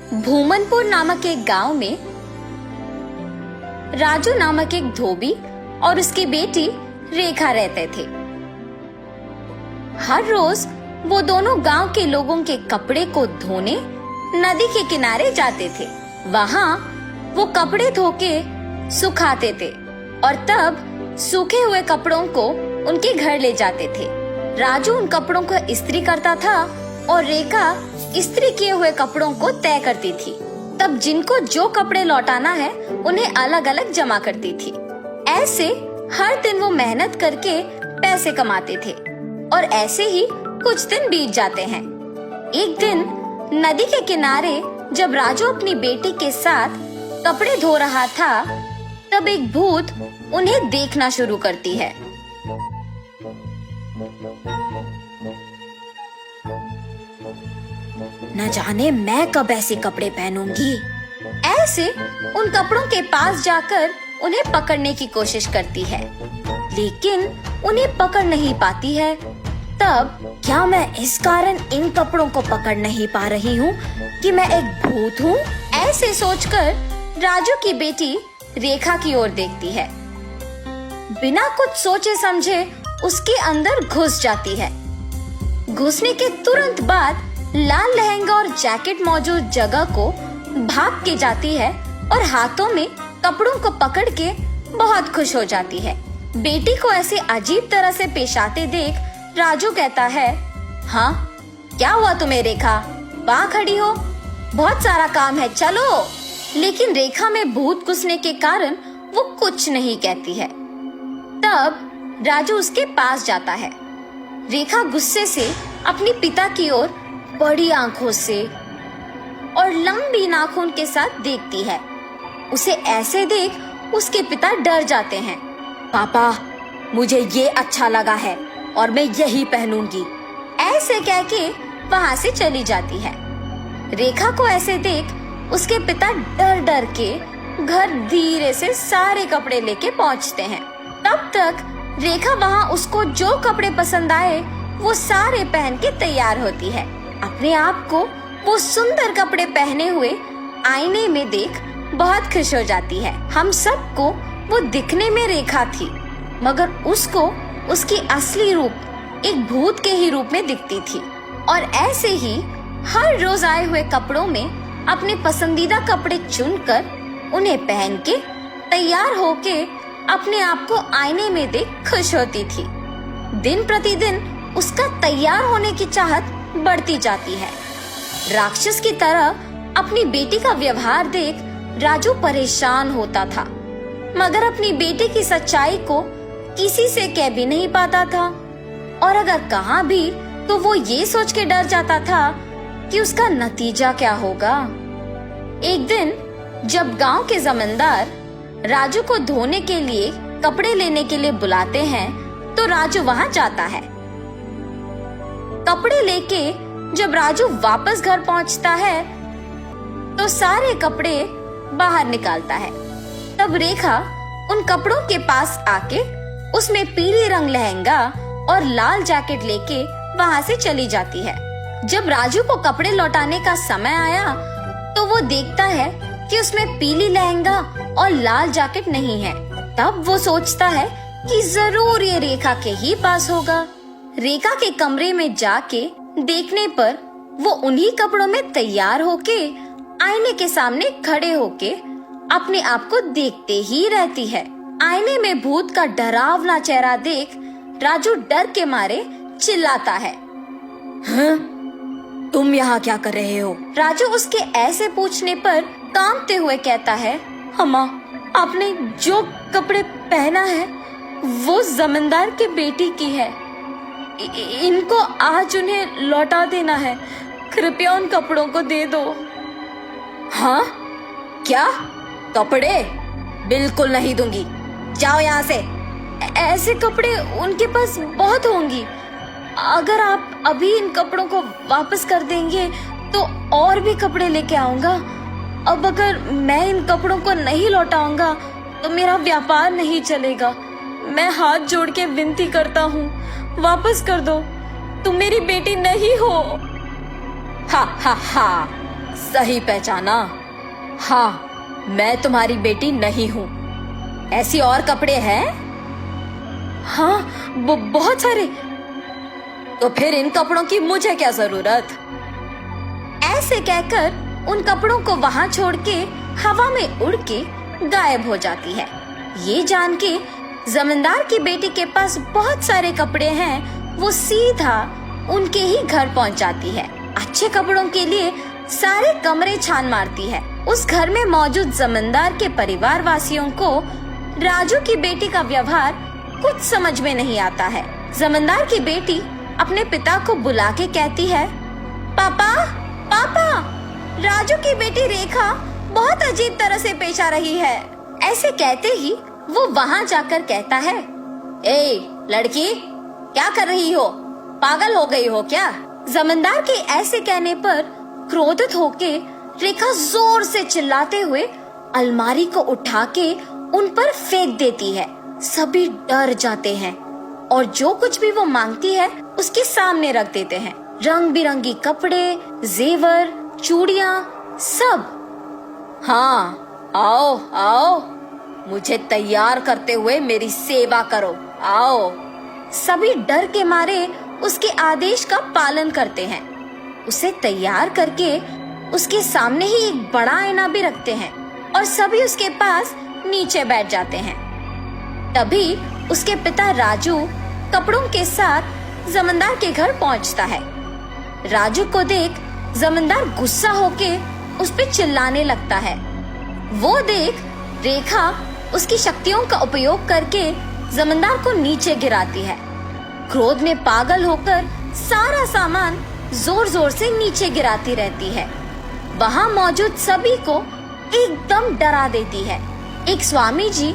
भूमनपुर नामक एक गांव में राजू नामक एक धोबी और उसकी बेटी रेखा रहते थे। हर रोज वो दोनों गांव के लोगों के कपड़े को धोने नदी के किनारे जाते थे। वहां वो कपड़े धो के सुखाते थे और तब सूखे हुए कपड़ों को उनके घर ले जाते थे। राजू उन कपड़ों को इस्त्री करता था और रेखा इस्त्री किए हुए कपड़ों को तय करती थी। तब जिनको जो कपड़े लौटाना है उन्हें अलग अलग जमा करती थी। ऐसे हर दिन वो मेहनत करके पैसे कमाते थे और ऐसे ही कुछ दिन बीत जाते हैं। एक दिन नदी के किनारे जब राजू अपनी बेटी के साथ कपड़े धो रहा था, तब एक भूत उन्हें देखना शुरू करती है। न जाने मैं कब ऐसे कपड़े पहनूंगी। ऐसे उन कपड़ों के पास जाकर उन्हें पकड़ने की कोशिश करती है, लेकिन उन्हें पकड़ नहीं पाती है। तब क्या मैं इस कारण इन कपड़ों को पकड़ नहीं पा रही हूँ कि मैं एक भूत हूँ? ऐसे सोचकर राजू की बेटी रेखा की ओर देखती है। बिना कुछ सोचे समझे उसके अंदर घुस जाती है। घुसने के तुरंत बाद लाल लहंगा और जैकेट मौजूद जगह को भाग के जाती है और हाथों में कपड़ों को पकड़ के बहुत खुश हो जाती है। बेटी को ऐसे अजीब तरह से पेश आते देख राजू कहता है, हाँ क्या हुआ तुम्हें रेखा? वहाँ खड़ी हो, बहुत सारा काम है, चलो। लेकिन रेखा में भूत घुसने के कारण वो कुछ नहीं कहती है। तब राजू उसके पास जाता है। रेखा गुस्से से अपनी पिता की ओर बड़ी आंखों से और लंबी नाखून के साथ देखती है। उसे ऐसे देख उसके पिता डर जाते हैं। पापा, मुझे ये अच्छा लगा है और मैं यही पहनूंगी, ऐसे कह के वहाँ से चली जाती है। रेखा को ऐसे देख उसके पिता डर डर के घर धीरे से सारे कपड़े लेके पहुँचते हैं। तब तक रेखा वहाँ उसको जो कपड़े पसंद आए वो सारे पहन के तैयार होती है। अपने आप को वो सुंदर कपड़े पहने हुए आईने में देख बहुत खुश हो जाती है। हम सबको वो दिखने में रेखा थी, मगर उसको उसकी असली रूप एक भूत के ही रूप में दिखती थी। और ऐसे ही हर रोज आए हुए कपड़ों में अपने पसंदीदा कपड़े चुनकर उन्हें पहन के तैयार होके अपने आप को आईने में देख खुश होती थी। दिन प्रतिदिन उसका तैयार होने की चाहत बढ़ती जाती है। राक्षस की तरह अपनी बेटी का व्यवहार देख राजू परेशान होता था, मगर अपनी बेटी की सच्चाई को किसी से कह भी नहीं पाता था, और अगर कहा भी तो वो ये सोच के डर जाता था कि उसका नतीजा क्या होगा। एक दिन जब गांव के जमींदार राजू को धोने के लिए कपड़े लेने के लिए बुलाते हैं, तो राजू वहां जाता है। कपड़े लेके जब राजू वापस घर पहुंचता है तो सारे कपड़े बाहर निकालता है। तब रेखा उन कपड़ों के पास आके उसमें पीली रंग लहंगा और लाल जैकेट लेके वहां से चली जाती है। जब राजू को कपड़े लौटाने का समय आया तो वो देखता है कि उसमें पीली लहंगा और लाल जैकेट नहीं है। तब वो सोचता है कि जरूर ये रेखा के ही पास होगा। रेखा के कमरे में जाके देखने पर वो उन्हीं कपड़ों में तैयार होके आईने के सामने खड़े होके अपने आप को देखते ही रहती है। आईने में भूत का डरावना चेहरा देख राजू डर के मारे चिल्लाता है, हाँ? तुम यहाँ क्या कर रहे हो? राजू उसके ऐसे पूछने पर कांपते हुए कहता है, अम्मा, आपने जो कपड़े पहना है वो जमींदार के बेटी की है। इनको आज उन्हें लौटा देना है, कृपया उन कपड़ों को दे दो। हाँ? क्या? कपड़े? बिल्कुल नहीं दूंगी, जाओ यहाँ से। ऐसे कपड़े उनके पास बहुत होंगी, अगर आप अभी इन कपड़ों को वापस कर देंगे तो और भी कपड़े लेके आऊंगा। अब अगर मैं इन कपड़ों को नहीं लौटाऊंगा तो मेरा व्यापार नहीं चलेगा। मैं हाथ जोड़ के विनती करता हूँ, वापस कर दो, तुम मेरी बेटी नहीं हो। हा हा हा, सही पहचाना। हाँ, मैं तुम्हारी बेटी नहीं हूँ। ऐसी और कपड़े हैं? हाँ, बहुत सारे। तो फिर इन कपड़ों की मुझे क्या जरूरत? ऐसे कहकर उन कपड़ों को वहां छोड़ के हवा में उड़ के गायब हो जाती है। ये जान के जमींदार की बेटी के पास बहुत सारे कपड़े हैं, वो सीधा उनके ही घर पहुंच जाती है। अच्छे कपड़ों के लिए सारे कमरे छान मारती है। उस घर में मौजूद जमींदार के परिवार वासियों को राजू की बेटी का व्यवहार कुछ समझ में नहीं आता है। जमींदार की बेटी अपने पिता को बुला के कहती है, पापा पापा, राजू की बेटी रेखा बहुत अजीब तरह से पेश आ रही है। ऐसे कहते ही वो वहाँ जाकर कहता है, ए लड़की, क्या कर रही हो? पागल हो गई हो क्या? जमींदार के ऐसे कहने पर क्रोधित होके रेखा जोर से चिल्लाते हुए अलमारी को उठा के उन पर फेंक देती है। सभी डर जाते हैं और जो कुछ भी वो मांगती है उसके सामने रख देते हैं। रंग बिरंगी कपड़े, जेवर, चूड़ियाँ, सब। हाँ, आओ आओ, मुझे तैयार करते हुए मेरी सेवा करो, आओ। सभी डर के मारे उसके आदेश का पालन करते हैं। उसे तैयार करके उसके सामने ही एक बड़ा आईना भी रखते हैं और सभी उसके पास नीचे बैठ जाते हैं। तभी उसके पिता राजू कपड़ों के साथ जमींदार के घर पहुंचता है। राजू को देख जमींदार गुस्सा होके उस पे चिल्लाने लगता है। वो देख रेखा उसकी शक्तियों का उपयोग करके जमींदार को नीचे गिराती है। क्रोध में पागल होकर सारा सामान जोर जोर से नीचे गिराती रहती है। वहाँ मौजूद सभी को एकदम डरा देती है। एक स्वामी जी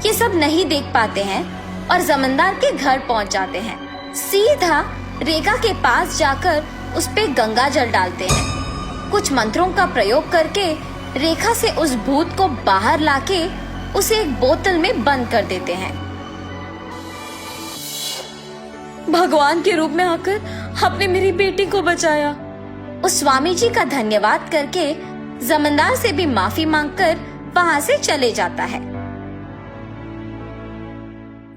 ये सब नहीं देख पाते हैं और जमींदार के घर पहुँच जाते हैं। सीधा रेखा के पास जाकर उस पे गंगा जल डालते हैं। कुछ मंत्रों का प्रयोग करके रेखा से उस भूत को बाहर लाके उसे एक बोतल में बंद कर देते हैं। भगवान के रूप में आकर आपने मेरी बेटी को बचाया। उस स्वामी जी का धन्यवाद करके जमींदार से भी माफी मांगकर वहाँ से चले जाता है।